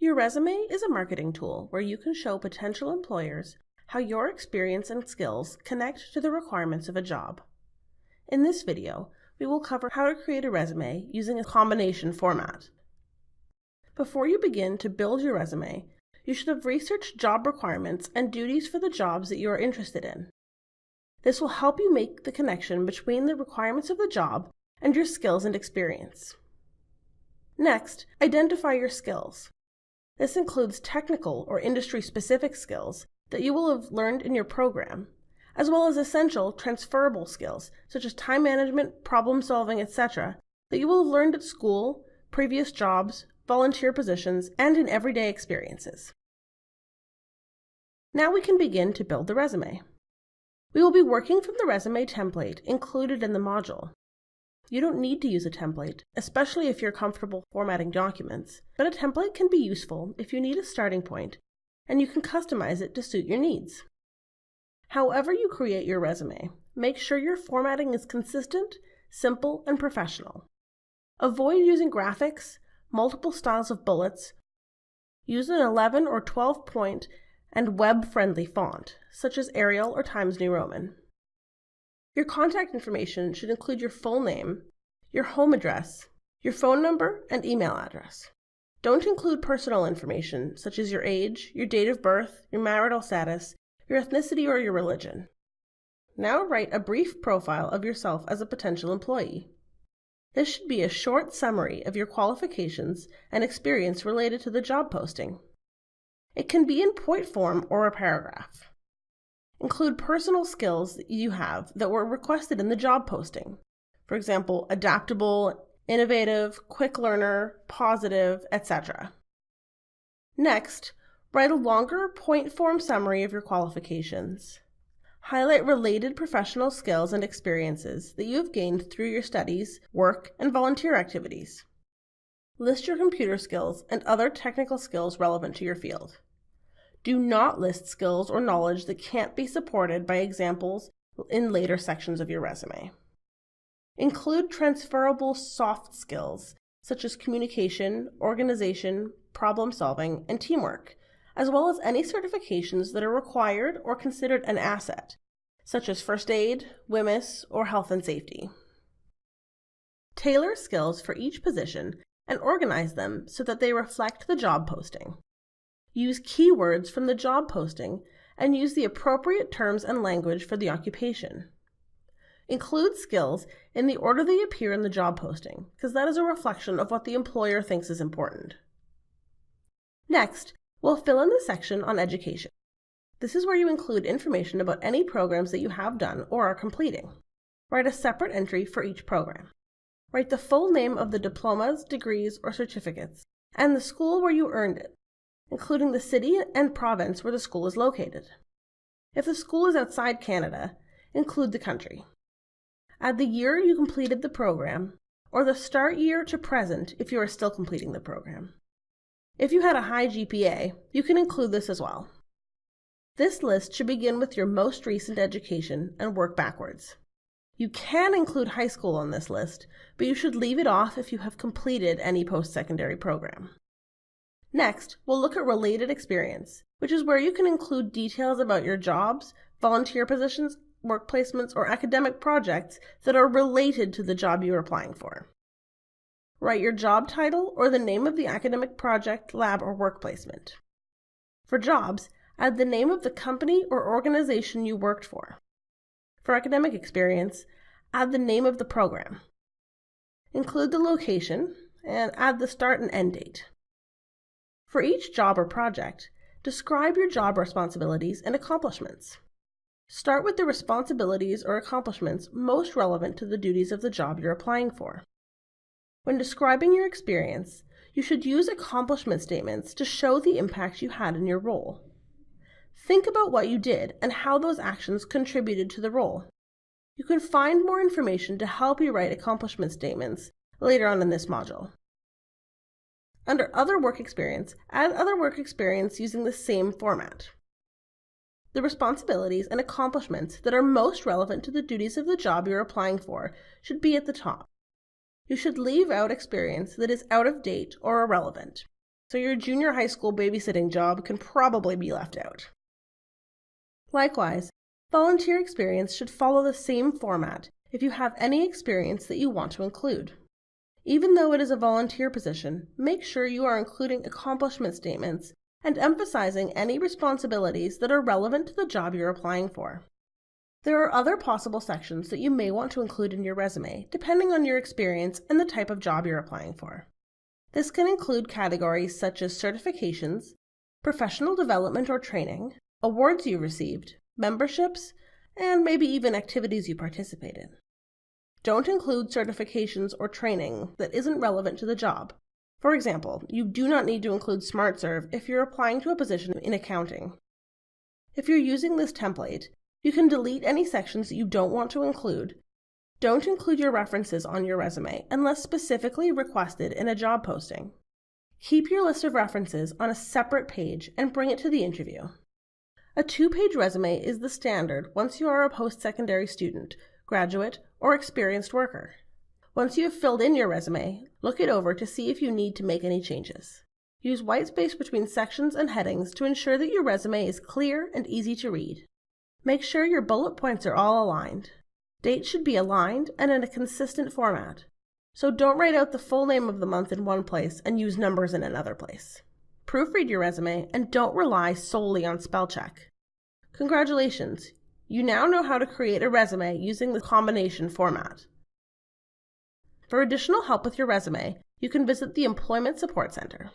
Your resume is a marketing tool where you can show potential employers how your experience and skills connect to the requirements of a job. In this video, we will cover how to create a resume using a combination format. Before you begin to build your resume, you should have researched job requirements and duties for the jobs that you are interested in. This will help you make the connection between the requirements of the job and your skills and experience. Next, identify your skills. This includes technical or industry-specific skills that you will have learned in your program, as well as essential transferable skills such as time management, problem solving, etc. that you will have learned at school, previous jobs, volunteer positions, and in everyday experiences. Now we can begin to build the resume. We will be working from the resume template included in the module. You don't need to use a template, especially if you're comfortable formatting documents, but a template can be useful if you need a starting point, and you can customize it to suit your needs. However you create your resume, make sure your formatting is consistent, simple, and professional. Avoid using graphics, multiple styles of bullets. Use an 11 or 12 point and web-friendly font, such as Arial or Times New Roman. Your contact information should include your full name, your home address, your phone number, and email address. Don't include personal information, such as your age, your date of birth, your marital status, your ethnicity, or your religion. Now write a brief profile of yourself as a potential employee. This should be a short summary of your qualifications and experience related to the job posting. It can be in point form or a paragraph. Include personal skills that you have that were requested in the job posting. For example, adaptable, innovative, quick learner, positive, etc. Next, write a longer point form summary of your qualifications. Highlight related professional skills and experiences that you have gained through your studies, work, and volunteer activities. List your computer skills and other technical skills relevant to your field. Do not list skills or knowledge that can't be supported by examples in later sections of your resume. Include transferable soft skills such as communication, organization, problem solving, and teamwork, as well as any certifications that are required or considered an asset, such as first aid, WHMIS, or health and safety. Tailor skills for each position and organize them so that they reflect the job posting. Use keywords from the job posting and use the appropriate terms and language for the occupation. Include skills in the order they appear in the job posting, because that is a reflection of what the employer thinks is important. Next, we'll fill in the section on education. This is where you include information about any programs that you have done or are completing. Write a separate entry for each program. Write the full name of the diplomas, degrees, or certificates, and the school where you earned it, including the city and province where the school is located. If the school is outside Canada, include the country. Add the year you completed the program, or the start year to present if you are still completing the program. If you had a high GPA, you can include this as well. This list should begin with your most recent education and work backwards. You can include high school on this list, but you should leave it off if you have completed any post-secondary program. Next, we'll look at related experience, which is where you can include details about your jobs, volunteer positions, work placements, or academic projects that are related to the job you are applying for. Write your job title or the name of the academic project, lab, or work placement. For jobs, add the name of the company or organization you worked for. For academic experience, add the name of the program. Include the location and add the start and end date. For each job or project, describe your job responsibilities and accomplishments. Start with the responsibilities or accomplishments most relevant to the duties of the job you're applying for. When describing your experience, you should use accomplishment statements to show the impact you had in your role. Think about what you did and how those actions contributed to the role. You can find more information to help you write accomplishment statements later on in this module. Under Other Work Experience, add other work experience using the same format. The responsibilities and accomplishments that are most relevant to the duties of the job you're applying for should be at the top. You should leave out experience that is out of date or irrelevant. so your junior high school babysitting job can probably be left out. Likewise, volunteer experience should follow the same format if you have any experience that you want to include. Even though it is a volunteer position, make sure you are including accomplishment statements and emphasizing any responsibilities that are relevant to the job you're applying for. There are other possible sections that you may want to include in your resume, depending on your experience and the type of job you're applying for. This can include categories such as certifications, professional development or training, awards you received, memberships, and maybe even activities you participate in. Don't include certifications or training that isn't relevant to the job. For example, you do not need to include SmartServe if you're applying to a position in accounting. If you're using this template, you can delete any sections that you don't want to include. Don't include your references on your resume unless specifically requested in a job posting. Keep your list of references on a separate page and bring it to the interview. A 2-page resume is the standard once you are a post-secondary student, graduate, or experienced worker. Once you have filled in your resume, look it over to see if you need to make any changes. Use whitespace between sections and headings to ensure that your resume is clear and easy to read. Make sure your bullet points are all aligned. Dates should be aligned and in a consistent format. So don't write out the full name of the month in one place and use numbers in another place. Proofread your resume and don't rely solely on spell check. Congratulations! You now know how to create a resume using the combination format. For additional help with your resume, you can visit the Employment Support Center.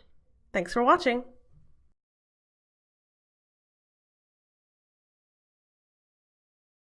Thanks for watching!